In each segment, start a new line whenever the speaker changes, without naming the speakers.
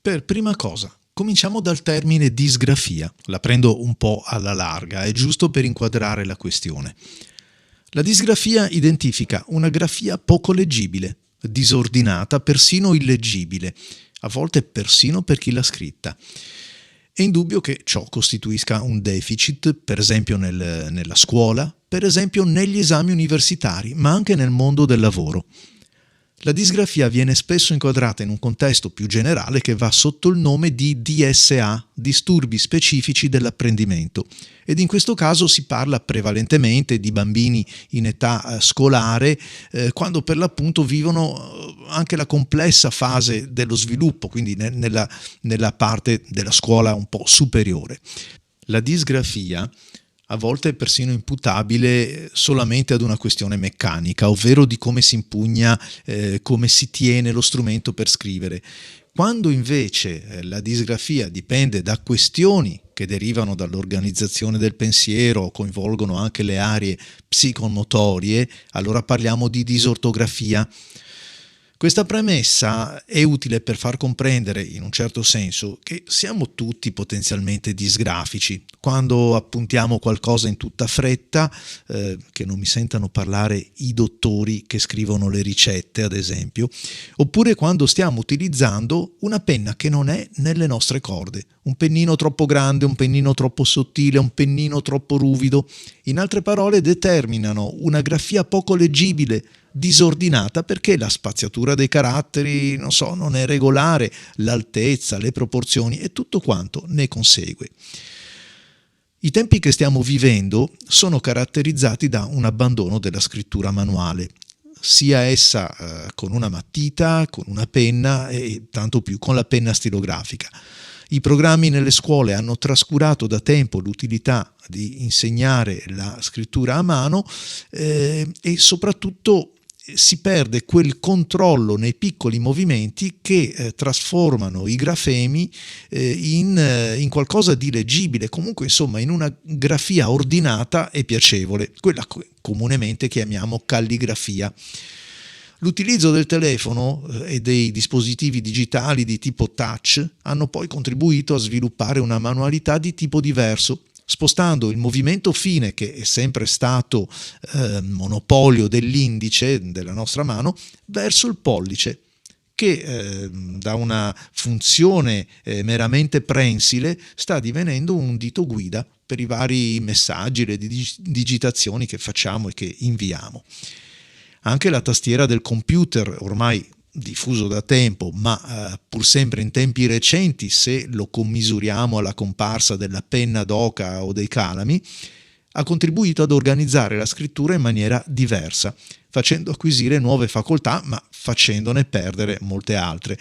Per prima cosa, cominciamo dal termine disgrafia. La prendo un po' alla larga, è giusto per inquadrare la questione. La disgrafia identifica una grafia poco leggibile, disordinata, persino illeggibile, a volte persino per chi l'ha scritta. È indubbio che ciò costituisca un deficit, per esempio nella scuola, per esempio negli esami universitari, ma anche nel mondo del lavoro. La disgrafia viene spesso inquadrata in un contesto più generale che va sotto il nome di DSA, disturbi specifici dell'apprendimento, ed in questo caso si parla prevalentemente di bambini in età scolare, quando per l'appunto vivono anche la complessa fase dello sviluppo, quindi nella parte della scuola un po' superiore. La disgrafia a volte è persino imputabile solamente ad una questione meccanica, ovvero di come si impugna, come si tiene lo strumento per scrivere. Quando invece la disgrafia dipende da questioni che derivano dall'organizzazione del pensiero o coinvolgono anche le aree psicomotorie, allora parliamo di disortografia. Questa premessa è utile per far comprendere, in un certo senso, che siamo tutti potenzialmente disgrafici. Quando appuntiamo qualcosa in tutta fretta, che non mi sentano parlare i dottori che scrivono le ricette, ad esempio, oppure quando stiamo utilizzando una penna che non è nelle nostre corde, un pennino troppo grande, un pennino troppo sottile, un pennino troppo ruvido. In altre parole, determinano una grafia poco leggibile, disordinata, perché la spaziatura dei caratteri, non è regolare, l'altezza, le proporzioni e tutto quanto ne consegue. I tempi che stiamo vivendo sono caratterizzati da un abbandono della scrittura manuale, sia essa con una matita, con una penna e tanto più con la penna stilografica. I programmi nelle scuole hanno trascurato da tempo l'utilità di insegnare la scrittura a mano e soprattutto si perde quel controllo nei piccoli movimenti che trasformano i grafemi in qualcosa di leggibile, comunque insomma in una grafia ordinata e piacevole, quella che comunemente chiamiamo calligrafia. L'utilizzo del telefono e dei dispositivi digitali di tipo touch hanno poi contribuito a sviluppare una manualità di tipo diverso, spostando il movimento fine, che è sempre stato monopolio dell'indice della nostra mano, verso il pollice, che da una funzione meramente prensile sta divenendo un dito guida per i vari messaggi, le digitazioni che facciamo e che inviamo. Anche la tastiera del computer, ormai diffuso da tempo, ma pur sempre in tempi recenti se lo commisuriamo alla comparsa della penna d'oca o dei calami, ha contribuito ad organizzare la scrittura in maniera diversa, facendo acquisire nuove facoltà, ma facendone perdere molte altre.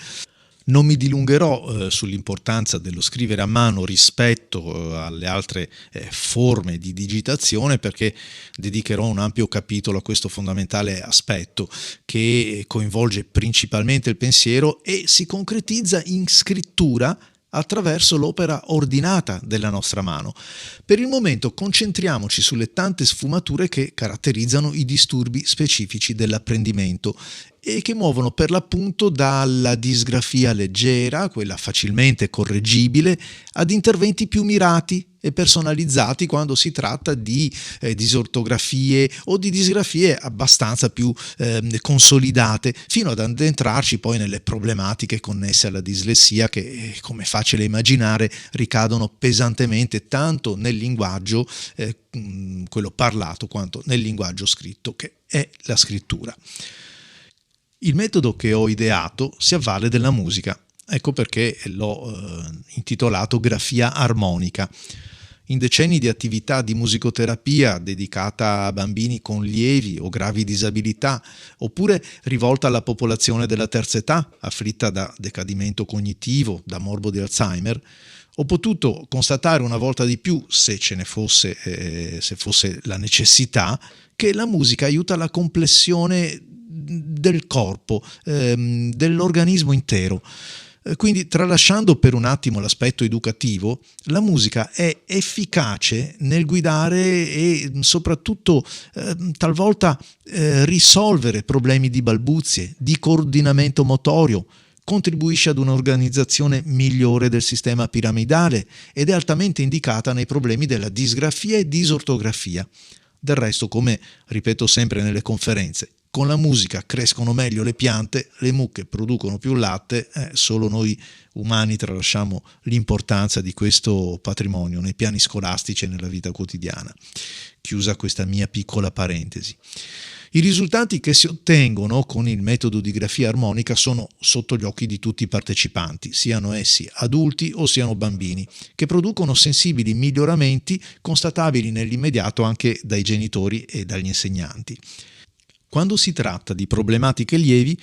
Non mi dilungherò sull'importanza dello scrivere a mano rispetto alle altre forme di digitazione, perché dedicherò un ampio capitolo a questo fondamentale aspetto che coinvolge principalmente il pensiero e si concretizza in scrittura attraverso l'opera ordinata della nostra mano. Per il momento concentriamoci sulle tante sfumature che caratterizzano i disturbi specifici dell'apprendimento e che muovono per l'appunto dalla disgrafia leggera, quella facilmente correggibile, ad interventi più mirati e personalizzati quando si tratta di disortografie o di disgrafie abbastanza più consolidate, fino ad addentrarci poi nelle problematiche connesse alla dislessia che, come è facile immaginare, ricadono pesantemente tanto nel linguaggio, quello parlato, quanto nel linguaggio scritto, che è la scrittura. Il metodo che ho ideato si avvale della musica, ecco perché l'ho intitolato grafia armonica. In decenni di attività di musicoterapia dedicata a bambini con lievi o gravi disabilità, oppure rivolta alla popolazione della terza età, afflitta da decadimento cognitivo, da morbo di Alzheimer, ho potuto constatare una volta di più, se fosse la necessità, che la musica aiuta la complessione del corpo, dell'organismo intero. Quindi, tralasciando per un attimo l'aspetto educativo, la musica è efficace nel guidare e soprattutto talvolta risolvere problemi di balbuzie, di coordinamento motorio, contribuisce ad un'organizzazione migliore del sistema piramidale ed è altamente indicata nei problemi della disgrafia e disortografia. Del resto, come ripeto sempre nelle conferenze, con la musica crescono meglio le piante, le mucche producono più latte, solo noi umani tralasciamo l'importanza di questo patrimonio nei piani scolastici e nella vita quotidiana. Chiusa questa mia piccola parentesi. I risultati che si ottengono con il metodo di grafia armonica sono sotto gli occhi di tutti i partecipanti, siano essi adulti o siano bambini, che producono sensibili miglioramenti constatabili nell'immediato anche dai genitori e dagli insegnanti. Quando si tratta di problematiche lievi,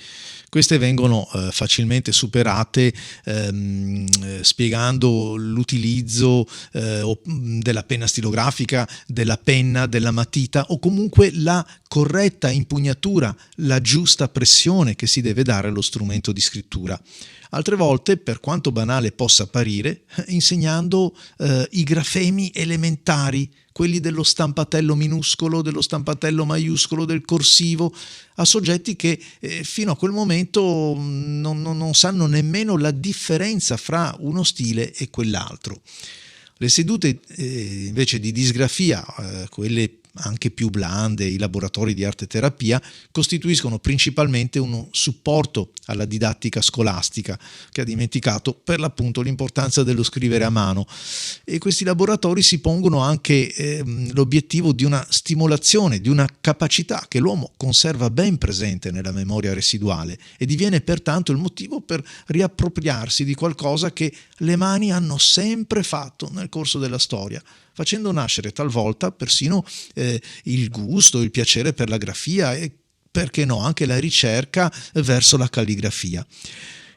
queste vengono facilmente superate spiegando l'utilizzo della penna stilografica, della penna, della matita o comunque la corretta impugnatura, la giusta pressione che si deve dare allo strumento di scrittura. Altre volte, per quanto banale possa apparire, insegnando i grafemi elementari, quelli dello stampatello minuscolo, dello stampatello maiuscolo, del corsivo, a soggetti che fino a quel momento non sanno nemmeno la differenza fra uno stile e quell'altro. Le sedute invece di disgrafia, quelle anche più blande, i laboratori di arte terapia, costituiscono principalmente un supporto alla didattica scolastica, che ha dimenticato per l'appunto l'importanza dello scrivere a mano, e questi laboratori si pongono anche l'obiettivo di una stimolazione, di una capacità che l'uomo conserva ben presente nella memoria residuale e diviene pertanto il motivo per riappropriarsi di qualcosa che le mani hanno sempre fatto nel corso della storia, facendo nascere talvolta persino il gusto, il piacere per la grafia e, perché no, anche la ricerca verso la calligrafia.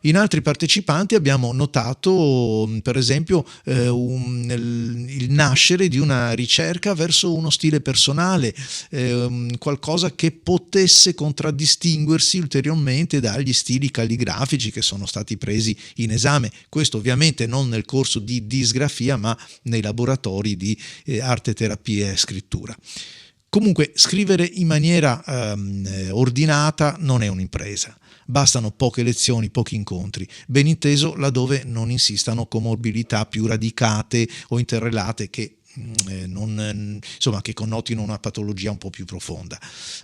In altri partecipanti abbiamo notato, per esempio, il nascere di una ricerca verso uno stile personale, qualcosa che potesse contraddistinguersi ulteriormente dagli stili calligrafici che sono stati presi in esame. Questo ovviamente non nel corso di disgrafia, ma nei laboratori di arte terapia e scrittura. Comunque, scrivere in maniera ordinata non è un'impresa. Bastano poche lezioni, pochi incontri, ben inteso laddove non insistano comorbilità più radicate o interrelate che che connotino una patologia un po' più profonda.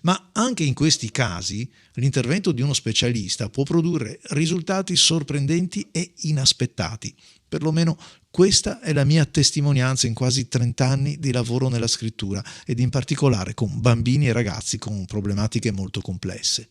Ma anche in questi casi l'intervento di uno specialista può produrre risultati sorprendenti e inaspettati. Perlomeno questa è la mia testimonianza in quasi 30 anni di lavoro nella scrittura ed in particolare con bambini e ragazzi con problematiche molto complesse.